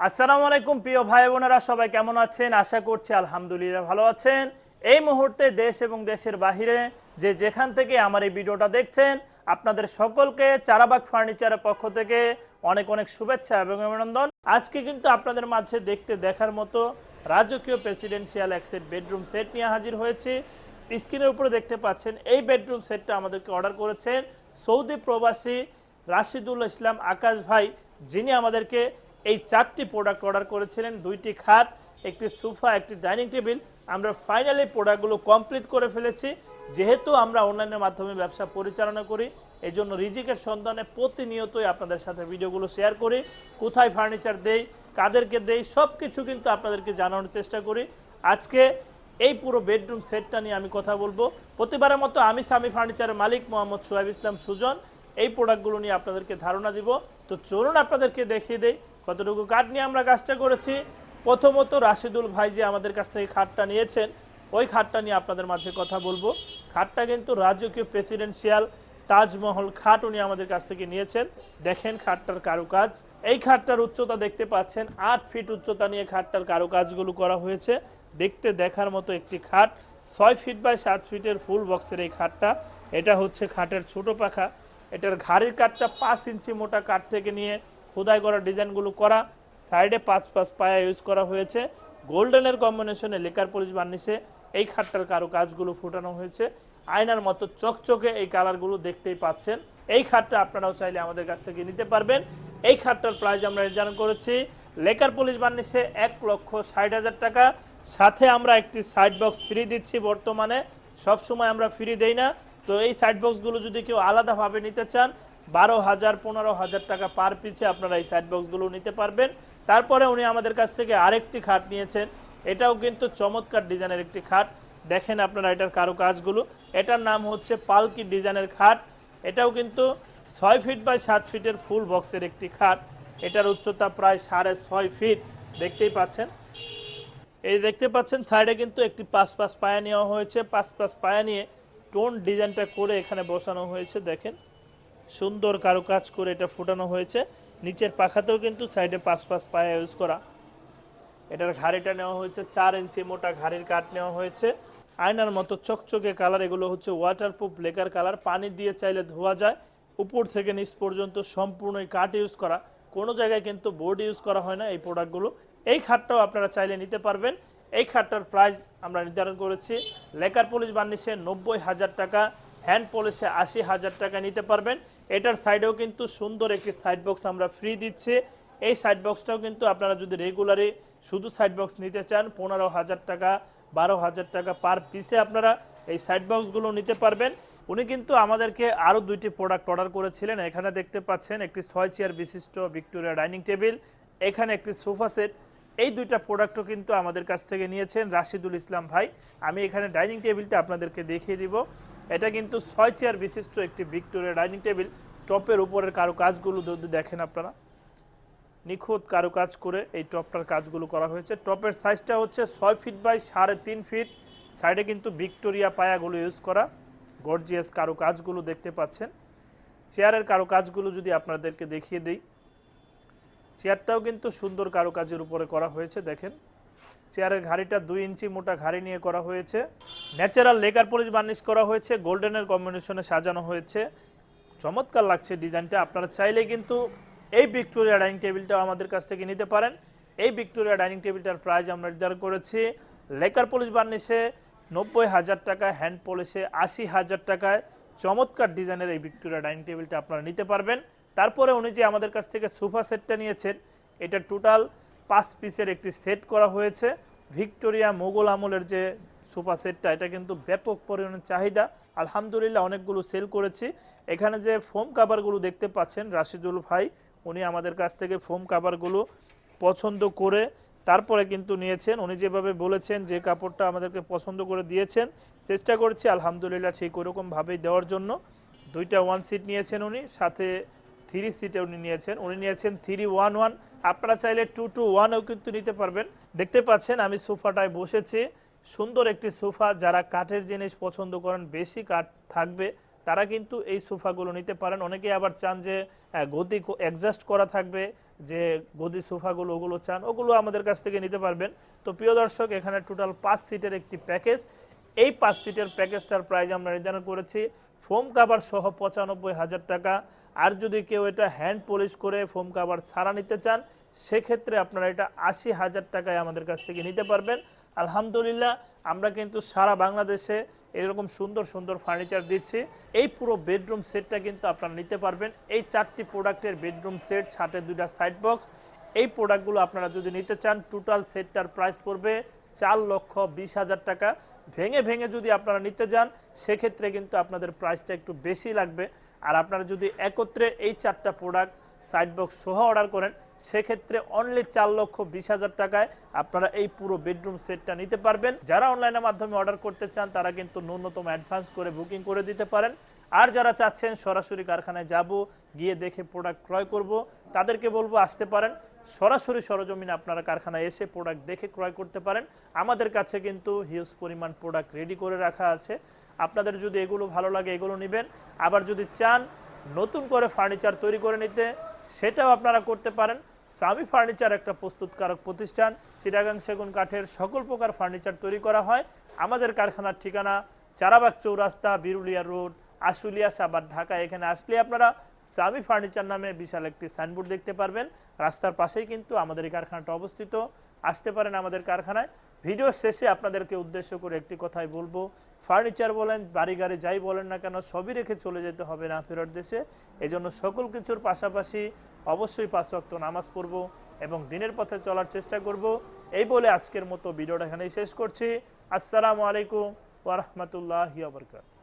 আসসালামু আলাইকুম প্রিয় ভাই বোনেরা, সবাই কেমন আছেন? আশা করছি আলহামদুলিল্লাহ ভালো আছেন। এই মুহূর্তে দেশ এবং দেশের বাহিরে যে যেখান থেকে আমার এই ভিডিওটা দেখছেন, আপনাদের সকলকে চারাবাগ ফার্নিচারের পক্ষ থেকে অনেক অনেক শুভেচ্ছা এবং অভিনন্দন। আজকে কিন্তু আপনাদের মাঝে দেখতে দেখার মতো রাজকীয় প্রেসিডেন্সিয়াল এক সেট বেডরুম সেট নিয়ে হাজির হয়েছি। স্ক্রিনের উপরে দেখতে পাচ্ছেন এই বেডরুম সেটটা আমাদেরকে অর্ডার করেছেন সৌদি প্রবাসী রাশিদুল ইসলাম আকাশ ভাই, যিনি আমাদেরকে এই 4টি প্রোডাক্ট অর্ডার করেছিলেন। 2টি খাট, একটি সোফা, একটি ডাইনিং টেবিল। আমরা ফাইনালি প্রোডাক্টগুলো কমপ্লিট করে ফেলেছি। যেহেতু আমরা অনলাইনের মাধ্যমে ব্যবসা পরিচালনা করি, এই জন্য রিজিকের সন্ধানে প্রতিনিয়তই আপনাদের সাথে ভিডিওগুলো শেয়ার করি। কোথায় ফার্নিচার দেই, কাদেরকে দেই, সব কিছু কিন্তু আপনাদেরকে জানানোর চেষ্টা করি। আজকে এই পুরো বেডরুম সেটটা নিয়ে আমি কথা বলবো। প্রতিবারের মতো আমি সামি ফার্নিচারের মালিক মোহাম্মদ সোহাইব ইসলাম সুজন এই প্রোডাক্টগুলো নিয়ে আপনাদেরকে ধারণা দিব। তো চলুন আপনাদেরকে দেখিয়ে দেই কতটুকু কাঠ নিয়ে আমরা কাজটা করেছি। প্রথমত রাশিদুল ভাই যে আমাদের কাছ থেকে খাটটা নিয়েছেন, ওই খাটটা নিয়ে আপনাদের মাঝে কথা বলবো। খাটটা কিন্তু রাজকীয় প্রেসিডেন্সিয়াল তাজমহল খাট উনি আমাদের কাছ থেকে নিয়েছেন। দেখেন খাটটার কারুকাজ। এই খাটটার উচ্চতা দেখতে পাচ্ছেন 8 ফিট উচ্চতা নিয়ে খাটটার কারুকাজগুলো করা হয়েছে। দেখতে দেখার মতো একটি খাট। 6 ফিট বাই 7 ফিটের ফুল বক্সের এই খাটটা। এটা হচ্ছে খাটের ছোট পাখা। এটার ঘাড়ির কাঠটা 5 ইঞ্চি মোটা কাঠ থেকে নিয়ে খোদাই করা ডিজাইনগুলো করা। সাইডে 5 পায়া ইউজ করা হয়েছে। গোল্ডেনের কম্বিনেশনে লেকার পলিশ বার্নিশে এই খাটটার কারুকাজগুলো ফুটানো হয়েছে। আয়নার মতো চকচকে এই কালারগুলো দেখতেই পাচ্ছেন। এই খাটটা আপনারাও চাইলে আমাদের কাছ থেকে নিতে পারবেন। এই খাটটার প্রাইস আমরা নির্ধারণ করেছি লেকার পলিশ বার্নিশে 1,60,000 টাকা। সাথে আমরা একটি সাইড বক্স ফ্রি দিচ্ছি। বর্তমানে সবসময় আমরা ফ্রি দেই না। তো এই সাইড বক্সগুলো যদি কেউ আলাদাভাবে নিতে চান, 12,000 15,000 টাকা পার পিছে আপনারা এই সাইড বক্সগুলো নিতে পারবেন। তারপরে উনি আমাদের কাছ থেকে আরেকটি খাট নিয়েছেন। এটাও কিন্তু চমৎকার ডিজাইনের একটি খাট। দেখেন আপনারা এটার কারুকাজগুলো। এটার নাম হচ্ছে পালকি ডিজাইনের খাট। এটাও কিন্তু 6 ফিট বাই 7 ফিটের ফুল বক্সের একটি খাট। এটার উচ্চতা প্রায় 6.5 ফিট। দেখতেই পাচ্ছেন। এই দেখতে পাচ্ছেন সাইডে কিন্তু একটি 5 পায়া নেওয়া হয়েছে। 5 পায়া নিয়ে টোন ডিজাইনটা করে এখানে বসানো হয়েছে। দেখেন সুন্দর কারুকাজ করে এটা ফুটানো হয়েছে। নিচের পাখাতেও কিন্তু সাইডে 5 পায়া ইউজ করা। এটার ঘাড়িটা নেওয়া হয়েছে 4 ইঞ্চি মোটা ঘাড়ির কাঠ নেওয়া হয়েছে। আয়নার মতো চকচকে কালার। এগুলো হচ্ছে ওয়াটারপ্রুফ লেকার কালার। পানি দিয়ে চাইলে ধোয়া যায়। উপর থেকে নিচ পর্যন্ত সম্পূর্ণই কাঠ ইউজ করা। কোনো জায়গায় কিন্তু বোর্ড ইউজ করা হয় না এই প্রোডাক্টগুলো। এই খাটটাও আপনারা চাইলে নিতে পারবেন। এই খাটটার প্রাইস আমরা নির্ধারণ করেছি লেকার পলিশ বার্নিশে 90,000 টাকা, হ্যান্ড পলিশে 80,000 টাকা নিতে পারবেন। এটার সাইডেও কিন্তু সুন্দর একটি সাইড বক্স আমরা ফ্রি দিচ্ছি। এই সাইড বক্সটাও কিন্তু আপনারা যদি রেগুলারই শুধু সাইড বক্স নিতে চান, 15,000 টাকা 12,000 টাকা পার পিসে আপনারা এই সাইড বক্সগুলো নিতে পারবেন। উনি কিন্তু আমাদেরকে আরও 2টি প্রোডাক্ট অর্ডার করেছিলেন। এখানে দেখতে পাচ্ছেন একটি 6 চেয়ার বিশিষ্ট ভিক্টোরিয়া ডাইনিং টেবিল, এখানে একটি সোফা সেট। এই 2টা প্রোডাক্টও কিন্তু আমাদের কাছ থেকে নিয়েছেন রাশিদুল ইসলাম ভাই। আমি এখানে ডাইনিং টেবিলটা আপনাদেরকে দেখিয়ে দিব। এটা কিন্তু 6 চেয়ার বিশিষ্ট একটি ভিক্টোরিয়া ডাইনিং টেবিল। টপের উপরের কারুকাজগুলো যদি দেখেন আপনারা, নিখুঁত কারুকাজ করে এই টপটার কাজগুলো করা হয়েছে। টপের সাইজটা হচ্ছে 6 ফিট বাই 3.5 ফিট। সাইডে কিন্তু ভিক্টোরিয়া পায়াগুলো ইউজ করা। গর্জিয়াস কারুকাজগুলো দেখতে পাচ্ছেন। চেয়ারের কারুকাজগুলো যদি আপনাদেরকে দেখিয়ে দিই, চেয়ারটাও কিন্তু সুন্দর কারুকাজের উপরে করা হয়েছে। দেখেন চেয়ারের ঘাড়িটা 2 ইঞ্চি মোটা ঘাড়ি নিয়ে করা হয়েছে। ন্যাচারাল লেকার পলিশ বার্নিশ করা হয়েছে। গোল্ডেনের কম্বিনেশনে সাজানো হয়েছে। চমৎকার লাগছে ডিজাইনটা। আপনারা চাইলে কিন্তু এই ভিক্টোরিয়া ডাইনিং টেবিলটাও আমাদের কাছ থেকে নিতে পারেন। এই ভিক্টোরিয়া ডাইনিং টেবিলটার প্রাইস আমরা নির্ধারণ করেছি লেকার পলিশ বার্নিশে 90,000 টাকা, হ্যান্ড পলিশে 80,000 টাকায়। চমৎকার ডিজাইনের এই ভিক্টোরিয়া ডাইনিং টেবিলটা আপনারা নিতে পারবেন। তারপরে উনি যে আমাদের কাছ থেকে সোফা সেটটা নিয়েছেন, এটা টোটাল 5 পিসের একটি সেট করা হয়েছে। ভিক্টোরিয়া মোগল আমলের যে সোফা সেটটা, এটা কিন্তু ব্যাপক পরিমাণে চাহিদা। আলহামদুলিল্লাহ অনেকগুলো সেল করেছি। এখানে যে ফোম কাভারগুলো দেখতে পাচ্ছেন, রাশিদুল ভাই উনি আমাদের কাছ থেকে ফোম কাভারগুলো পছন্দ করে তারপরে কিন্তু নিয়েছেন। উনি যেভাবে বলেছেন, যে কাপড়টা আমাদেরকে পছন্দ করে দিয়েছেন, চেষ্টা করছি আলহামদুলিল্লাহ ঠিক ওরকমভাবেই দেওয়ার জন্য। 2টা 1 সিট নিয়েছেন উনি, সাথে 3 সিটে উনি নিয়েছেন 311। আপনারা চাইলে 221ও কিন্তু নিতে পারবেন। দেখতে পাচ্ছেন আমি সোফাটায় বসেছি। সুন্দর একটি সোফা। যারা কাঠের জিনিস পছন্দ করেন, বেশি কাঠ থাকবে, তারা কিন্তু এই সোফাগুলো নিতে পারেন। অনেকেই আবার চান যে গদি অ্যাডজাস্ট করা থাকবে, যে গদি সোফাগুলো ওগুলো চান, ওগুলো আমাদের কাছ থেকে নিতে পারবেন। তো প্রিয় দর্শক, এখানে টোটাল 5 সিটের একটি প্যাকেজ। এই 5 সিটের প্যাকেজটার প্রাইস আমরা নির্ধারণ করেছি ফোম কাভার সহ 95,000 টাকা। আর যদি কেউ এটা হ্যান্ড পলিশ করে ফোম কাভার ছাড়া নিতে চান, সেক্ষেত্রে আপনারা এটা 80,000 টাকায় আমাদের কাছ থেকে নিতে পারবেন। আলহামদুলিল্লাহ, আমরা কিন্তু সারা বাংলাদেশে এরকম সুন্দর সুন্দর ফার্নিচার দিচ্ছি। এই পুরো বেডরুম সেটটা কিন্তু আপনারা নিতে পারবেন। এই 4টি প্রোডাক্টের বেডরুম সেট, সাথে 2টা সাইড বক্স, এই প্রোডাক্টগুলো আপনারা যদি নিতে চান, টোটাল সেটটার প্রাইস পড়বে 4,20,000 টাকা। ভেঙে ভেঙে যদি আপনারা নিতে যান, সেক্ষেত্রে কিন্তু আপনাদের প্রাইসটা একটু বেশি লাগবে। আর আপনারা যদি একত্রে এই 4টা প্রোডাক্ট সাইড বক্স সহ অর্ডার করেন, সেক্ষেত্রে অনলি 4,20,000 টাকায় আপনারা এই পুরো বেডরুম সেটটা নিতে পারবেন। যারা অনলাইনের মাধ্যমে অর্ডার করতে চান, তারা কিন্তু ন্যূনতম অ্যাডভান্স করে বুকিং করে দিতে পারেন। আর যারা চাচ্ছেন সরাসরি কারখানায় যাব, গিয়ে দেখে প্রোডাক্ট ক্রয় করব, তাদেরকে বলবো আসতে পারেন। সরাসরি সরজমিনে আপনারা কারখানায় এসে প্রোডাক্ট দেখে ক্রয় করতে পারেন। আমাদের কাছে কিন্তু হিউজ পরিমাণ প্রোডাক্ট রেডি করে রাখা আছে। আপনাদের যদি এগুলো ভালো লাগে, এগুলো নেবেন। আবার যদি চান নতুন করে ফার্নিচার তৈরি করে নিতে, সেটাও আপনারা করতে পারেন। সামি ফার্নিচার একটা প্রস্তুতকারক প্রতিষ্ঠান। চিটাগাং সেগুন কাঠের সকল প্রকার ফার্নিচার তৈরি করা হয়। আমাদের কারখানার ঠিকানা চারাবাগ চৌরাস্তা, বিরুলিয়া রোড, আশুলিয়া, সাভার, ঢাকা। এখানে আসলে আপনারা সামি ফার্নিচার নামে বিশাল একটি সাইনবোর্ড দেখতে পারবেন। রাস্তার পাশেই কিন্তু আমাদের এই কারখানাটা অবস্থিত। আসতে পারেন আমাদের কারখানায়। ভিডিও শেষে আপনাদেরকে উদ্দেশ্য করে একটি কথাই বলবো, ফার্নিচার বলেন, বাড়ি গাড়ি যাই বলেন না কেন, সবই রেখে চলে যেতে হবে না ফেরত দেশে। এজন্য সকল কিছুর পাশাপাশি অবশ্যই 5 ওয়াক্ত নামাজ পড়ব এবং দিনের পথে চলার চেষ্টা করব। এই বলে আজকের মতো ভিডিওটা এখানেই শেষ করছি। আসসালামু আলাইকুম ওয়া রাহমাতুল্লাহি ওয়া বারাকাতুহু।